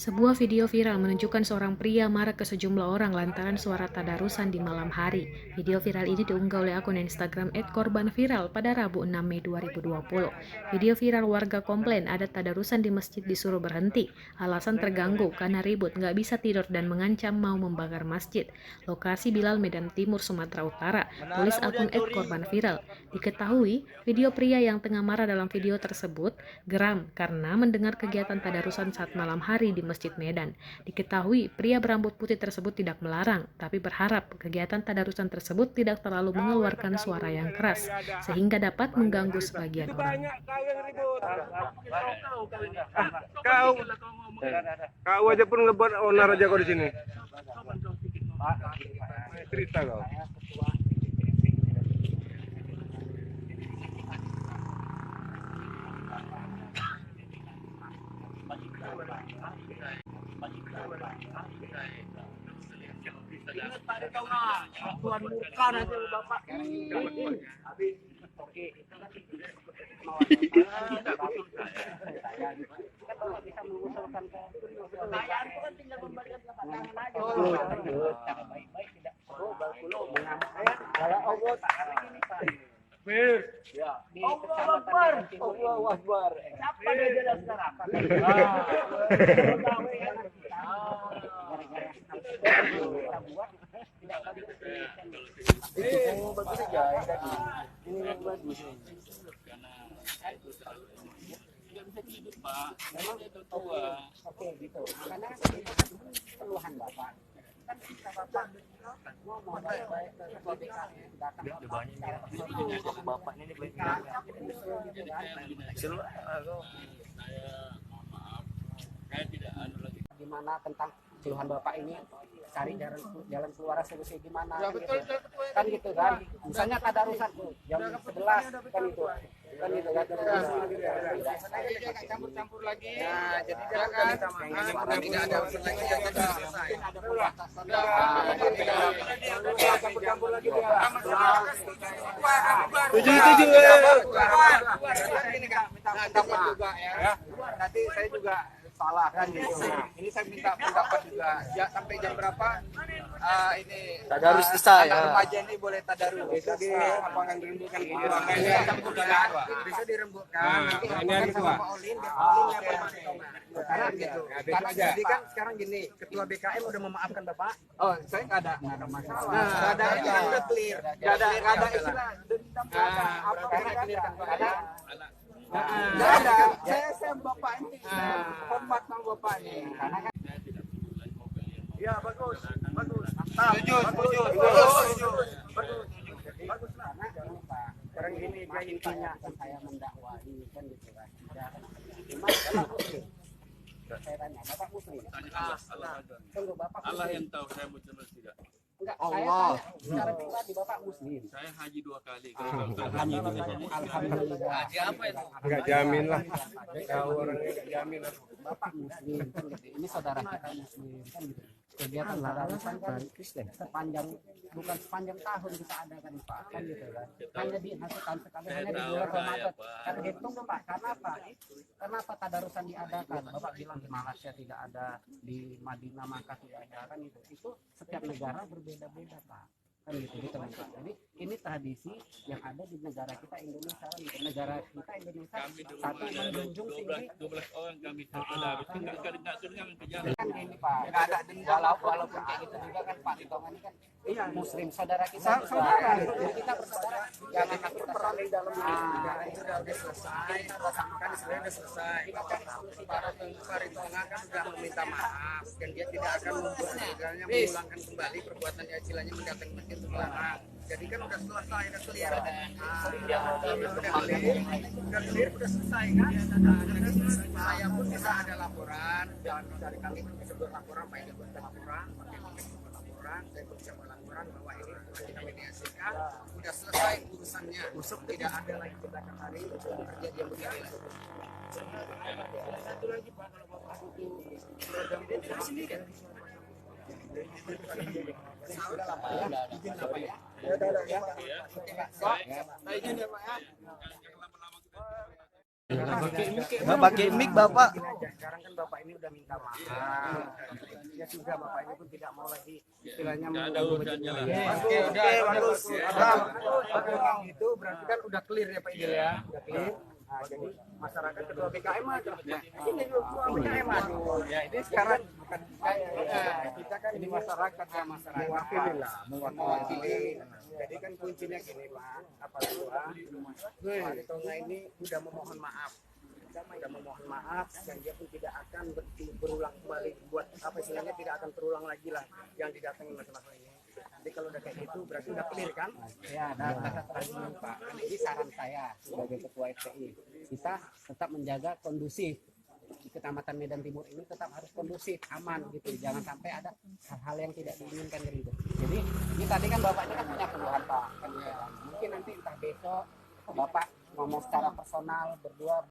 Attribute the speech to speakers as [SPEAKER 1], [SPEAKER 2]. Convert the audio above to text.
[SPEAKER 1] Sebuah video viral menunjukkan seorang pria marah ke sejumlah orang lantaran suara tadarusan di malam hari. Video viral ini diunggah oleh akun Instagram @korbanviral pada Rabu 6 Mei 2020. Video viral warga komplain ada tadarusan di masjid disuruh berhenti. Alasan terganggu karena ribut, nggak bisa tidur dan mengancam mau membakar masjid. Lokasi Bilal, Medan Timur, Sumatera Utara, tulis akun @korbanviral. Diketahui, video pria yang tengah marah dalam video tersebut geram karena mendengar kegiatan tadarusan saat malam hari di Masjid Medan. Diketahui, pria berambut putih tersebut tidak melarang, tapi berharap kegiatan tadarusan tersebut tidak terlalu mengeluarkan suara yang keras, sehingga dapat mengganggu sebagian orang.
[SPEAKER 2] Kau aja pun ngebuat onar aja kau di sini. Cerita kau.
[SPEAKER 3] Ingat Pak tahu nggak? Tuan muka nanti Bapak. Oke. Bapak bisa mengusulkan ke pertanyaan itu kan tinggal membagikan telapak tangan aja. Cara baik-baik tidak perlu berpuluh mengamalkan. Kalau Allah tak hari ini Pak. Ya. Di Kecamatan Timur. Allahu Akbar. Siapa dia jalan sekarang? Ini bagus aja ini yang bagus karena itu tidak bisa tidur Pak, memang itu tua. Oke gitu, karena itu keluhan Bapak kan kita Bapak ngomong baik-baik datang Bapak ini baik-baik saya tidak lagi gimana tentang keluhan Bapak ini, cari jalan keluar solusi gimana ya, betul, gitu. Kan gitu kan, misalnya tadarusan jam 11 kan itu kan campur-campur lagi ya, jadi jangan tidak ada urusan lagi yang ada pembatasan campur-campur lagi tujuh ini Kak minta pendapat juga ya, nanti saya juga salah kan gitu. Ini saya minta pendapat juga. Ya sampai jam berapa ini tadarus selesai ya. Remaja ini boleh tadarus. Bisa di lapangan dirembukkan gitu. Bisa dirembukkan. Ini hari tua. Karena gitu. Karena jadi kan sekarang gini, ketua BKM udah memaafkan Bapak. Oh, saya nggak ada masalah. Nggak ada ini kan udah clear. Nggak ada istilah dendam apa karena nggak ada. Saya bapak ini, hormat sama bapak ini. Karena kan. Ya bagus. Bagus lah. Sekarang ini dia intinya kan saya mendakwai kan gitu kan. Cuma bapak muslim. Saya tanya, bapak muslim? Tunggu bapak muslim.
[SPEAKER 4] Allah yang tahu saya muslim atau tidak.
[SPEAKER 3] Enggak, Allah. Secara pribadi bapak muslim.
[SPEAKER 4] Saya haji 2 kali.
[SPEAKER 3] Alhamdulillah.
[SPEAKER 4] Haji apa itu?
[SPEAKER 2] Enggak jamin lah. Kau orangnya enggak jamin lah.
[SPEAKER 3] Bapak muslim kan gitu. Ini saudara kita muslim kan gitu. Kegiatan tadarusan kan sepanjang bukan sepanjang tahun kita adakan Pak kan gitu kan. Hanya di sekali hanya di bulan Ramadan. Kan hitung tuh Pak. Karena apa? Kenapa tadarusan diadakan? Bapak bilang di Malaysia tidak ada, di Madinah Makkah tidak ada kan gitu. Itu setiap negara berbeda-beda Pak. Kan gitu Pak. Jadi ini tradisi yang ada di negara kita Indonesia kan gitu. Negara kita Indonesia satu menjunjung tinggi
[SPEAKER 4] 12 orang kami tadarus. Tinggal dengan kejalan.
[SPEAKER 3] Kan gini Pak, nggak ada dendam walaupun kayak gitu juga kan Pak Titongan ini kan iya muslim saudara kita saudara kita bersaudara jangan takut perang di dalam negara itu udah selesai kan sebenarnya udah selesai Pak Titongan kan sudah meminta maaf dan dia tidak akan membuatnya mengulangkan kembali perbuatannya istilahnya mendatangi masjid terlarang. Jadi kan udah selesai, udah clear. Udah clear, udah selesai kan? Saya pun bisa ada laporan, jangan dari kami pun bisa buat laporan, Pak Ida buat laporan, saya pun bisa buat laporan bahwa ini sudah kita mediasikan, udah selesai urusannya, tidak ada lagi tindakan hari terjadi yang begini lagi. Satu lagi Pak, kalau Bapak butuh program dari sini kan? Sudah lah Pak, izin lah Pak ya. Udah ya. Oke Pak, izin ya Pak ya.
[SPEAKER 5] Nggak pakai mic Bapak.
[SPEAKER 3] Sekarang kan Bapak ini udah minta maaf. Ya sudah, Bapak ini pun tidak mau lagi istilahnya
[SPEAKER 4] ada urusannya lah.
[SPEAKER 3] Oke, bagus. Kalau itu berarti kan udah clear ya Pak Idil ya, udah clear. Nah, jadi masyarakat ketua BKM aja. Ini ketua BKM aja. Ya ini sekarang bukan kita kan ini masyarakat ya, masyarakat mewakili lah, mewakili. Jadi kan kuncinya gini Pak, apa Pak Tonga ini udah memohon maaf. Sudah memohon maaf dan dia pun tidak akan berulang kembali, buat apa istilahnya, tidak akan terulang lagi lah yang didatangi masalah ini. Jadi kalau udah kayak gitu berarti udah clear kan? Ya, dan terakhir Pak, ini saran saya sebagai ketua FPI, kita tetap menjaga kondusif di Kecamatan Medan Timur ini, tetap harus kondusif, aman gitu, jangan sampai ada hal-hal yang tidak diinginkan gitu. Jadi ini tadi kan bapaknya kan punya keluhan Pak, kan, mungkin nanti entah besok Bapak ngomong secara personal berdua.